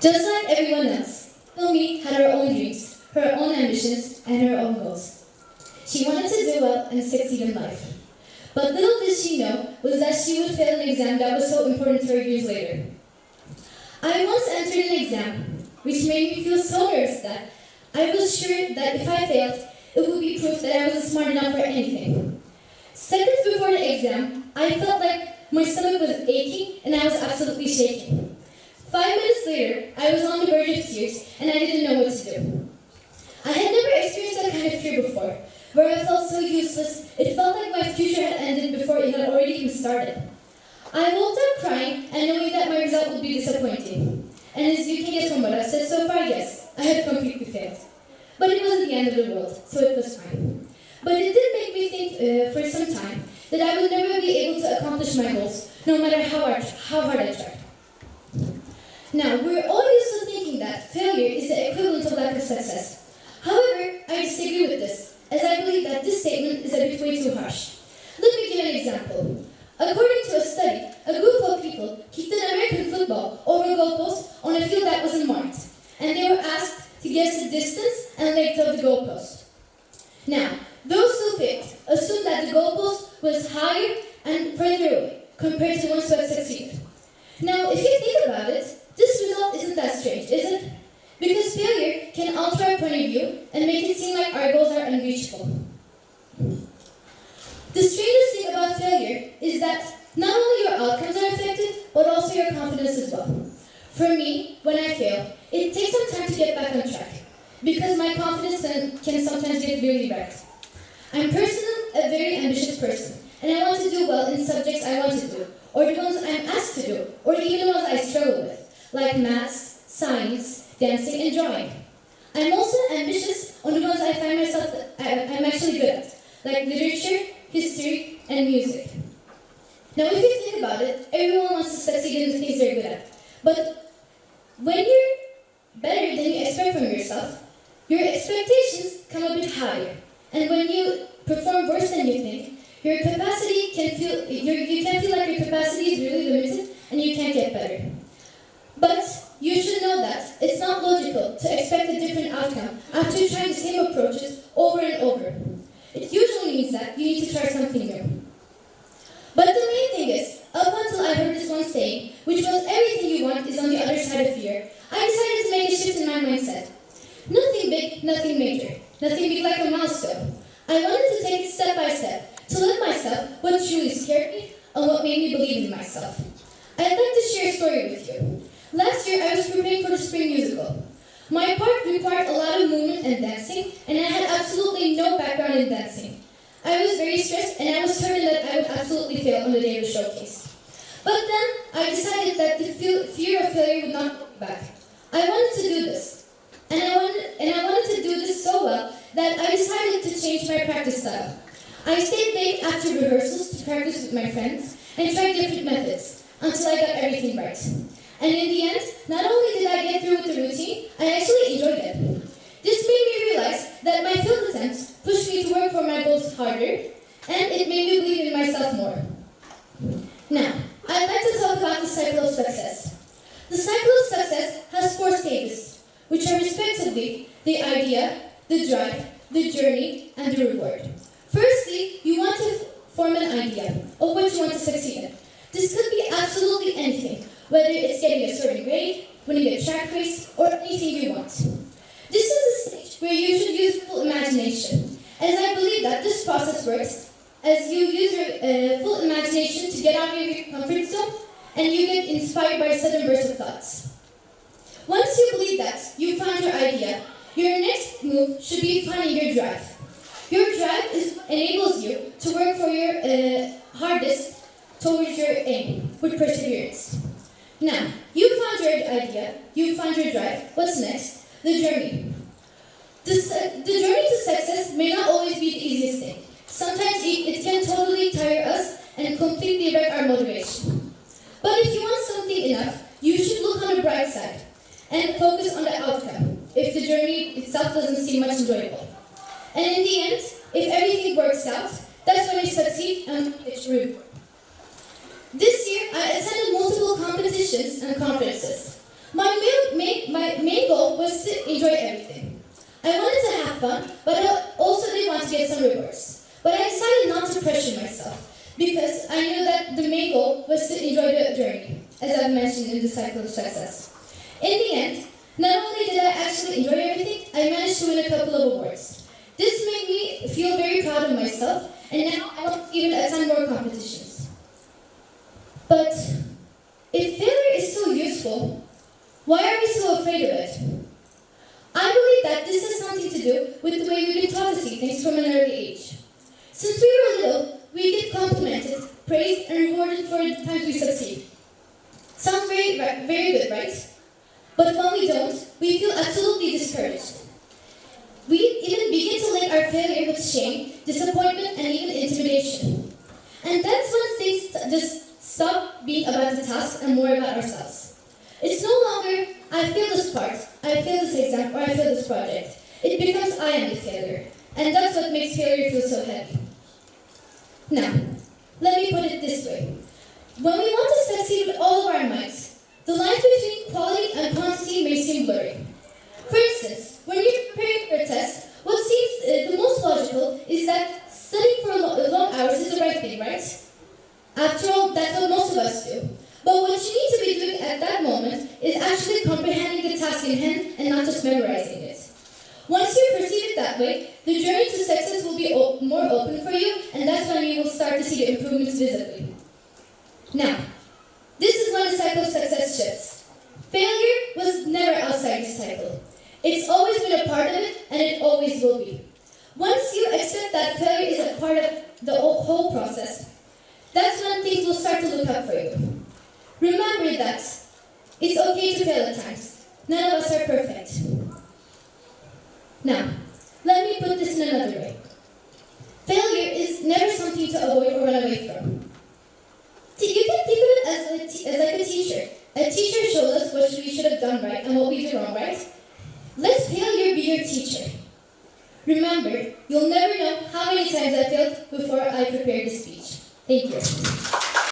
Just like everyone else, Ilmi had her own dreams, her own ambitions, and her own goals. She wanted to do well and succeed in life. But little did she know was that she would fail an exam that was so important to her years later. I once entered an exam, which made me feel so nervous that I was sure that if I failed, it would be proof that I wasn't smart enough for anything. Seconds before the exam, I felt like my stomach was aching and I was absolutely shaking. 5 minutes later, I was on the verge of tears and I didn't know what to do. I had never experienced that kind of fear before, where I felt so useless. It felt like my future had ended before it had already even started. I woke up crying and knowing that my result would be disappointing. And as you can guess from what I've said so far, yes, I had completely failed. But it wasn't the end of the world, so it was fine. But it did make me think for some time that I would never be able to accomplish my goals, no matter how hard I tried. Now, we're all used to thinking that failure is the equivalent of lack of success. However, I disagree with this, as I believe that this statement is a bit way too harsh. Let me give an example. According to a study, a group of people kicked an American football over a goalpost on a field that wasn't marked, and they were asked to guess the distance and length of the goalpost. Now, those who failed assumed that the goalpost was higher and further away compared to the ones who had succeeded. Now, if you think about it, this result isn't that strange, is it? Because failure can alter our point of view and make it seem like our goals are unreachable. The strangest thing about failure is that not only your outcomes are affected, but also your confidence as well. For me, when I fail, it takes some time to get back on track, because my confidence can sometimes get really wrecked. I'm personally a very ambitious person, and I want to do well in subjects I want to do, or the ones I'm asked to do, or even the ones I struggle with, like maths, science, dancing, and drawing. I'm also ambitious on the ones I find myself I'm actually good at, like literature, history, and music. Now, if you think about it, everyone wants to succeed in the things they're good at. But when you're better than you expect from yourself, your expectations come a bit higher. And when you perform worse than you think, you can feel like your capacity is really limited and you can't get better. But you should know that it's not logical to expect a different outcome after trying the same approaches over and over. It usually means that you need to try something new. But the main thing is, up until I heard this one saying, which was everything you want is on the other side of fear, I decided to make a shift in my mindset. Nothing big, nothing major. Nothing big like a milestone. I wanted to take it step by step, to let myself what truly scared me and what made me believe in myself. I'd like to share a story with you. Last year, I was preparing for the spring musical. My part required a lot of movement and dancing, and I had absolutely no background in dancing. I was very stressed, and I was certain that I would absolutely fail on the day of the showcase. But then, I decided that the fear of failure would not hold me back. I wanted to do this, and I wanted to do this so well that I decided to change my practice style. I stayed late after rehearsals to practice with my friends, and tried different methods, until I got everything right. And in the end, not only did I get through with the routine, I actually enjoyed it. This made me realize that my failed attempts pushed me to work for my goals harder, and it made me believe in myself more. Now, I'd like to talk about the cycle of success. The cycle of success has 4 stages, which are respectively the idea, the drive, the journey, and the reward. Firstly, you want to form an idea of what you want to succeed in. This could be absolutely anything, whether it's getting a certain grade, winning a track race, or anything you want. This is a stage where you should use full imagination, as I believe that this process works as you use your full imagination to get out of your comfort zone and you get inspired by sudden bursts of thoughts. Once you believe that you found your idea, your next move should be finding your drive. Your drive enables you to work for your hardest towards your aim with perseverance. Now, you found your idea, you found your drive. What's next? The journey. The journey to success may not always be the easiest thing. Sometimes it can totally tire us and completely wreck our motivation. But if you want something enough, you should look on the bright side and focus on the outcome, if the journey itself doesn't seem much enjoyable. And in the end, if everything works out, that's when you succeed and get your reward. This year, I attended multiple competitions and conferences. My main have fun, but I also did want to get some rewards. But I decided not to pressure myself, because I knew that the main goal was to enjoy the journey, as I've mentioned in the cycle of success. In the end, not only did I actually enjoy everything, I managed to win a couple of awards. This made me feel very proud of myself, and now I want to even attend more competitions. But if failure is so useful, why are we so afraid of it? I believe that this has something to do with the way we've been taught to see things from an early age. Since we were little, we get complimented, praised, and rewarded for the times we succeed. Sounds very good, right? But when we don't, we feel absolutely discouraged. We even begin to link our failure with shame, disappointment, and even intimidation. And that's when things just stop being about the task and more about ourselves. It's no longer, I failed this part, I failed this exam, or I failed this project. It becomes I am the failure. And that's what makes failure feel so heavy. Now, let me put it this way. When we want to succeed with all of our might, the lines between quality and quantity may seem blurry. For instance, when you're preparing for a test, what seems the most logical is that studying for long hours is the right thing, right? After all, that's what most of us do. But what you need to be doing at that moment is actually comprehending the task in hand and not just memorizing it. Once you perceive it that way, the journey to success will be more open for you, and that's when you will start to see the improvements visibly. Now, this is when the cycle of success shifts. Failure was never outside this cycle. It's always been a part of it, and it always will be. Once you accept that failure is a part of the whole process, that's when things will start to look up for you. Remember that it's okay to fail at times. None of us are perfect. Now, let me put this in another way. Failure is never something to avoid or run away from. You can think of it as like a teacher. A teacher shows us what we should have done right and what we did wrong, right? Let failure be your teacher. Remember, you'll never know how many times I failed before I prepared this speech. Thank you.